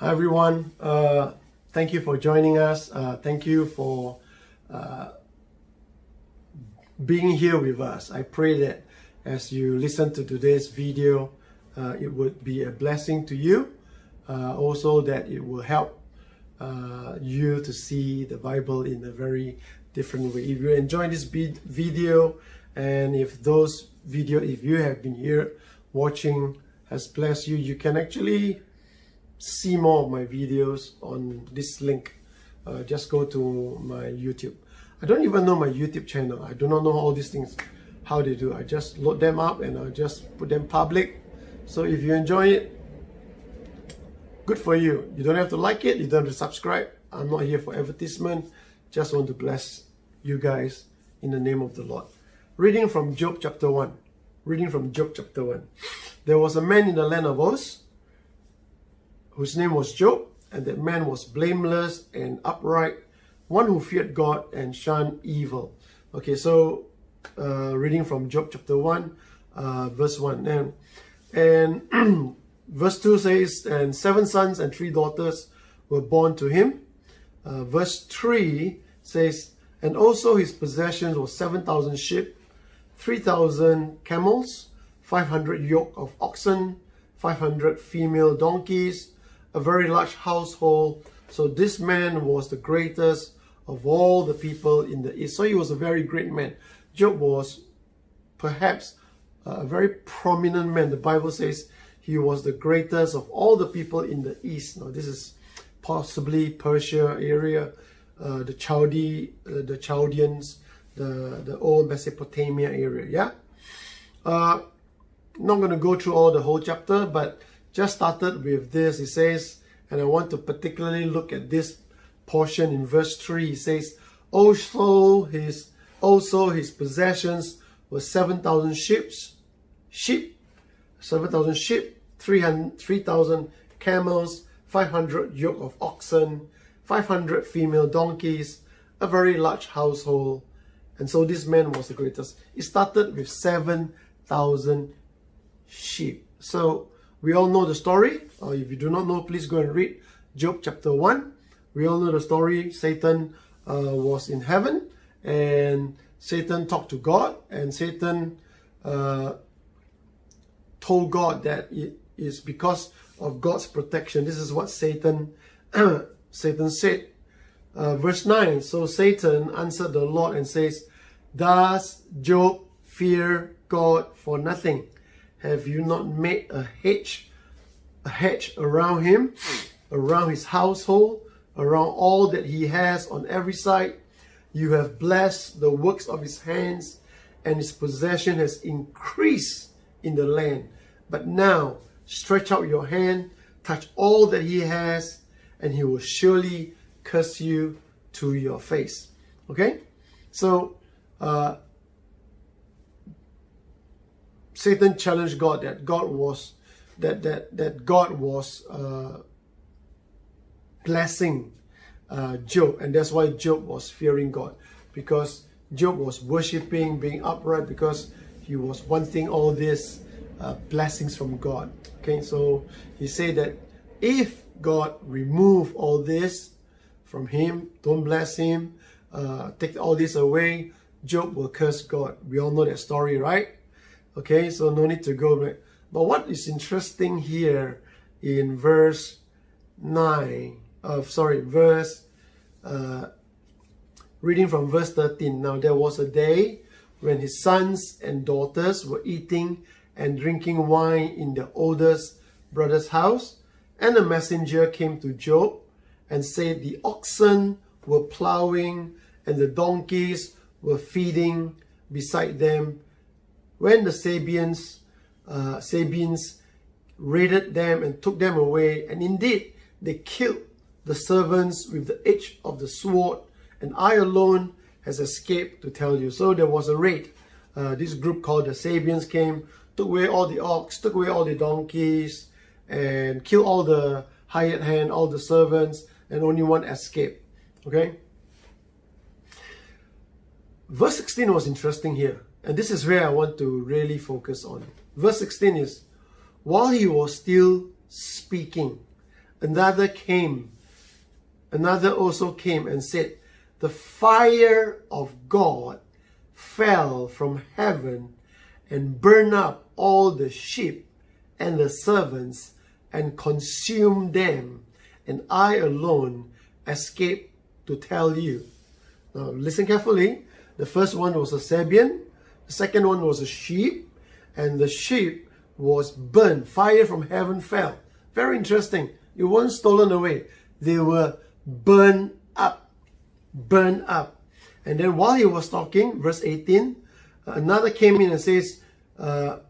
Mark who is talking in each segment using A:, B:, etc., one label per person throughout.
A: Hi everyone, thank you for joining us. Thank you for being here with us. I pray that as you listen to today's video, it would be a blessing to you. Also that it will help you to see the Bible in a very different way. If you enjoy this video, and if you have been here watching has blessed you, you can actually see more of my videos on this link. Just go to my YouTube. I don't even know my YouTube channel. I do not know all these things, how they do. I just load them up and I just put them public. So if you enjoy it, good for you. You don't have to like it, you don't have to subscribe. I'm not here for advertisement. Just want to bless you guys in the name of the Lord. Reading from Job chapter 1. Reading from Job chapter 1. There was a man in the land of Uz, whose name was Job, and that man was blameless and upright, one who feared God and shunned evil. Okay, so reading from Job chapter 1, verse 1. And verse 2 says, and 7 sons and 3 daughters were born to him. Verse 3 says, and also his possessions were 7,000 sheep, 3,000 camels, 500 yoke of oxen, 500 female donkeys, a very large household. So this man was the greatest of all the people in the east. So he was a very great man. Job was perhaps a very prominent man. The Bible says he was the greatest of all the people in the east. Now this is possibly Persia area, the Chaldeans, the old Mesopotamia area. Yeah. Not going to go through all the whole chapter, but just started with this. It says, and I want to particularly look at this portion in verse 3. It says, also his possessions were 7,000 sheep, 7,000 sheep, 3,000 camels, 500 yoke of oxen, 500 female donkeys, a very large household. And so this man was the greatest. It started with 7,000 sheep. So we all know the story. If you do not know, please go and read Job chapter 1. We all know the story. Satan was in heaven and Satan talked to God, and Satan told God that it is because of God's protection. This is what Satan said. Verse 9, so Satan answered the Lord and says, does Job fear God for nothing? Have you not made a hedge around him, around his household, around all that he has on every side? You have blessed the works of his hands, and his possession has increased in the land. But now stretch out your hand, touch all that he has, and he will surely curse you to your face. Okay? So Satan challenged God that God was blessing Job, and that's why Job was fearing God, because Job was worshiping, being upright, because he was wanting all these blessings from God. Okay, so he said that if God remove all this from him, don't bless him, take all this away, Job will curse God. We all know that story, right? Okay, so no need to go back. But what is interesting here in verse 9, reading from verse 13. Now there was a day when his sons and daughters were eating and drinking wine in the oldest brother's house, and a messenger came to Job and said, the oxen were plowing and the donkeys were feeding beside them, when the Sabeans raided them and took them away, and indeed they killed the servants with the edge of the sword, and I alone has escaped to tell you. So there was a raid. This group called the Sabeans came, took away all the ox, took away all the donkeys, and killed all the hired hand, all the servants, and only one escaped. Okay? Verse 16 was interesting here. And this is where I want to really focus on. Verse 16 is, while he was still speaking, Another also came and said, the fire of God fell from heaven and burned up all the sheep and the servants and consumed them, and I alone escaped to tell you. Now listen carefully. The first one was a Sabean, the second one was a sheep, and the sheep was burned. Fire from heaven fell. Very interesting. It wasn't stolen away. They were burned up. Burned up. And then while he was talking, verse 18, another came in and says, the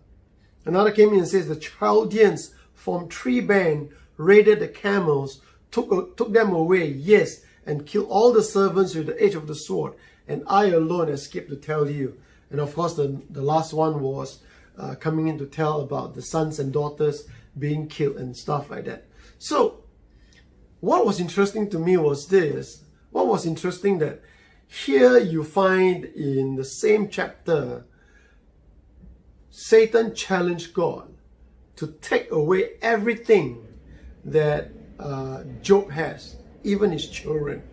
A: Chaldeans formed 3 bands, raided the camels, took them away, yes, and killed all the servants with the edge of the sword, and I alone escaped to tell you. And of course, the last one was coming in to tell about the sons and daughters being killed and stuff like that. So, what was interesting to me was this. What was interesting that here you find in the same chapter, Satan challenged God to take away everything that Job has, even his children.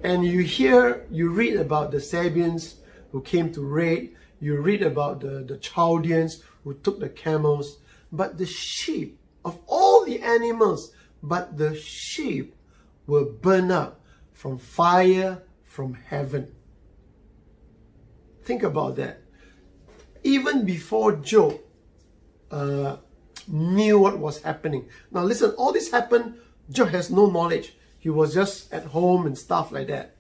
A: And you read about the Sabeans who came to raid, you read about the Chaldeans who took the camels, but the sheep, of all the animals, but the sheep were burned up from fire from heaven. Think about that. Even before Job knew what was happening. Now listen, all this happened, Job has no knowledge. He was just at home and stuff like that.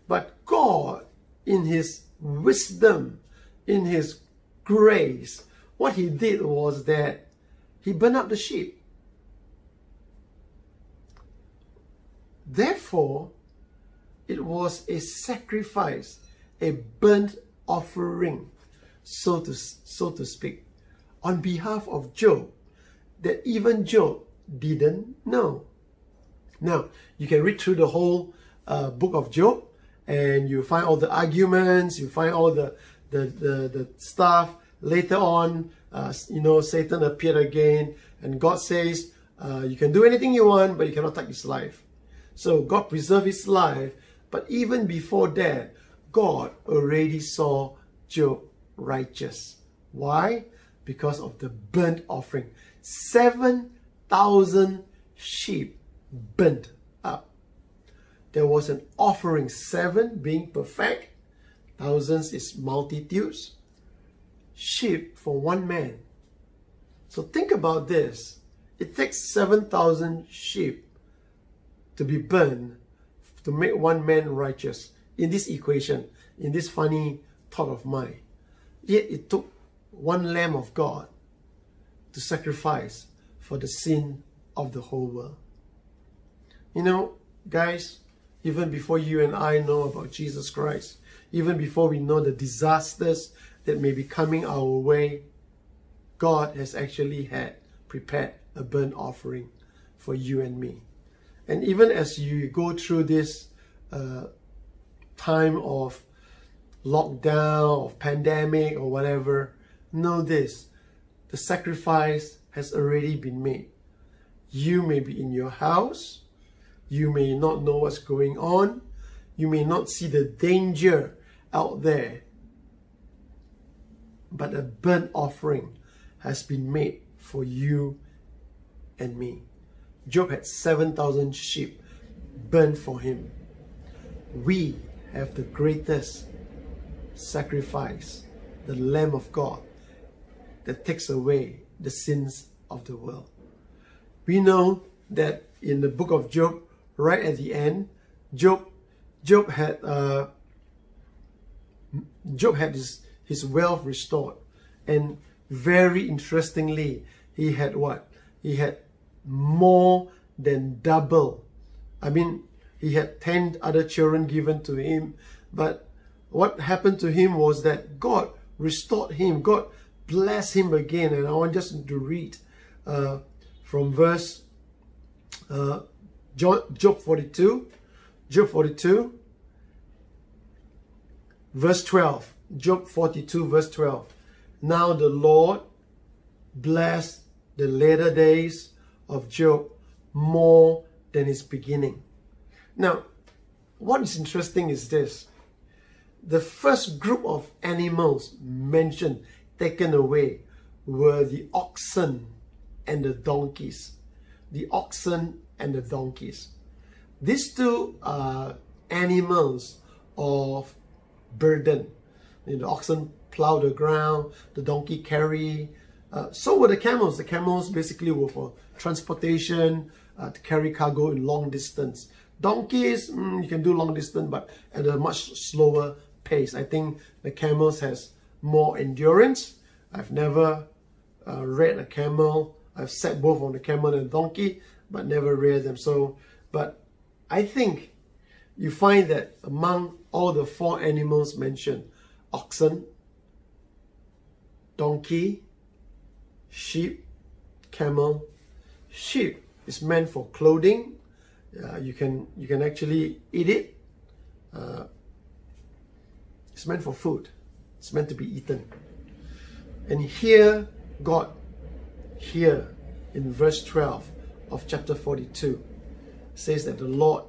A: But God, in his wisdom, in his grace, what he did was that he burned up the sheep. Therefore, it was a sacrifice, a burnt offering, so to speak, on behalf of Job, that even Job didn't know. Now, you can read through the whole book of Job, and you find all the arguments, you find all the stuff. Later on, Satan appeared again, and God says, you can do anything you want, but you cannot take his life. So God preserved his life, but even before that, God already saw Job righteous. Why? Because of the burnt offering. 7,000 sheep burnt up. There was an offering, 7 being perfect, thousands is multitudes, sheep for one man. So think about this. It takes 7,000 sheep to be burned to make one man righteous in this equation, in this funny thought of mine. Yet it took one Lamb of God to sacrifice for the sin of the whole world. You know, guys, even before you and I know about Jesus Christ, even before we know the disasters that may be coming our way, God has actually had prepared a burnt offering for you and me. And even as you go through this time of lockdown, of pandemic or whatever, know this, the sacrifice has already been made. You may be in your house, you may not know what's going on, you may not see the danger out there, but a burnt offering has been made for you and me. Job had 7,000 sheep burned for him. We have the greatest sacrifice, the Lamb of God, that takes away the sins of the world. We know that in the book of Job, right at the end, Job had his wealth restored, and very interestingly, he had what? He had more than double. I mean, he had 10 other children given to him, but what happened to him was that God restored him. God blessed him again. And I want just to read from verse Job 42, verse 12. Job 42, verse 12. Now the Lord blessed the later days of Job more than its beginning. Now, what is interesting is this. The first group of animals mentioned, taken away, were the oxen and the donkeys. The oxen and the donkeys. These two are animals of burden. The oxen plow the ground, the donkey carry. So were the camels. The camels basically were for transportation, to carry cargo in long distance. Donkeys, you can do long distance, but at a much slower pace. I think the camels has more endurance. I've never read a camel. I've sat both on the camel and donkey, but never read them. So, but I think you find that among all the four animals mentioned, oxen, donkey, sheep, camel. Sheep is meant for clothing. You can actually eat it. It's meant for food. It's meant to be eaten. And here, God, here in verse 12 of chapter 42, says that the Lord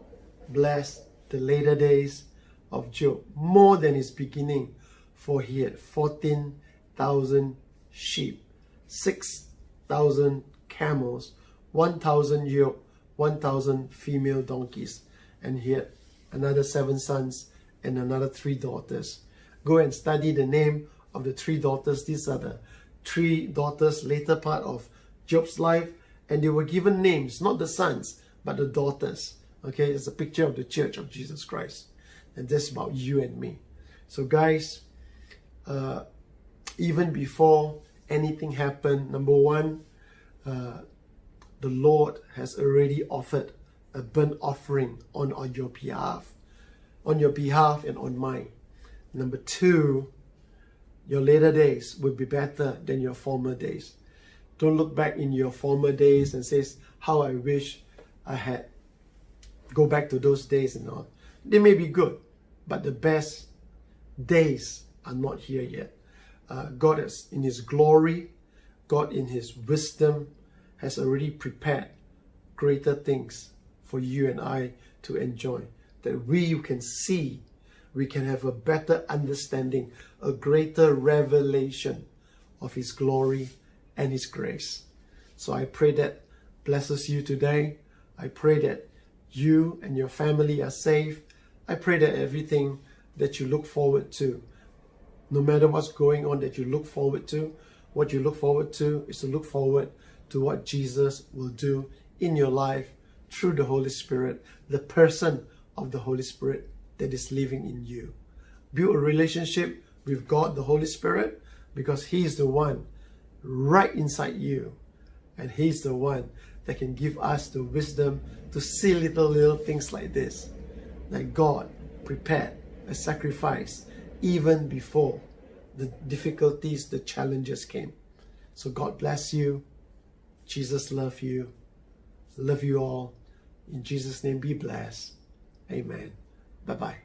A: blessed the later days of Job more than his beginning, for he had 14,000 sheep, 6,000 camels, 1,000 yoke, 1,000 female donkeys, and he had another 7 sons and another 3 daughters. Go and study the name of the 3 daughters. These are the 3 daughters later part of Job's life, and they were given names, not the sons, but the daughters. Okay, it's a picture of the church of Jesus Christ, and that's about you and me. So guys, even before anything happened, number one, the Lord has already offered a burnt offering on your behalf and on mine. Number two, your later days will be better than your former days. Don't look back in your former days and say, how I wish I had go back to those days and all. They may be good, but the best days are not here yet. God is in His glory, God in His wisdom has already prepared greater things for you and I to enjoy, that we can see, we can have a better understanding, a greater revelation of His glory and His grace. So I pray that blesses you today. I pray that you and your family are safe. I pray that everything that you look forward to, no matter what's going on, that you look forward to, what you look forward to is to look forward to what Jesus will do in your life through the Holy Spirit, the person of the Holy Spirit that is living in you. Build a relationship with God, the Holy Spirit, because He is the one right inside you, and He's the one that can give us the wisdom to see little things like this, that God prepared a sacrifice even before the difficulties, the challenges came. So God bless you. Jesus love you. Love you all. In Jesus' name, be blessed. Amen. Bye-bye.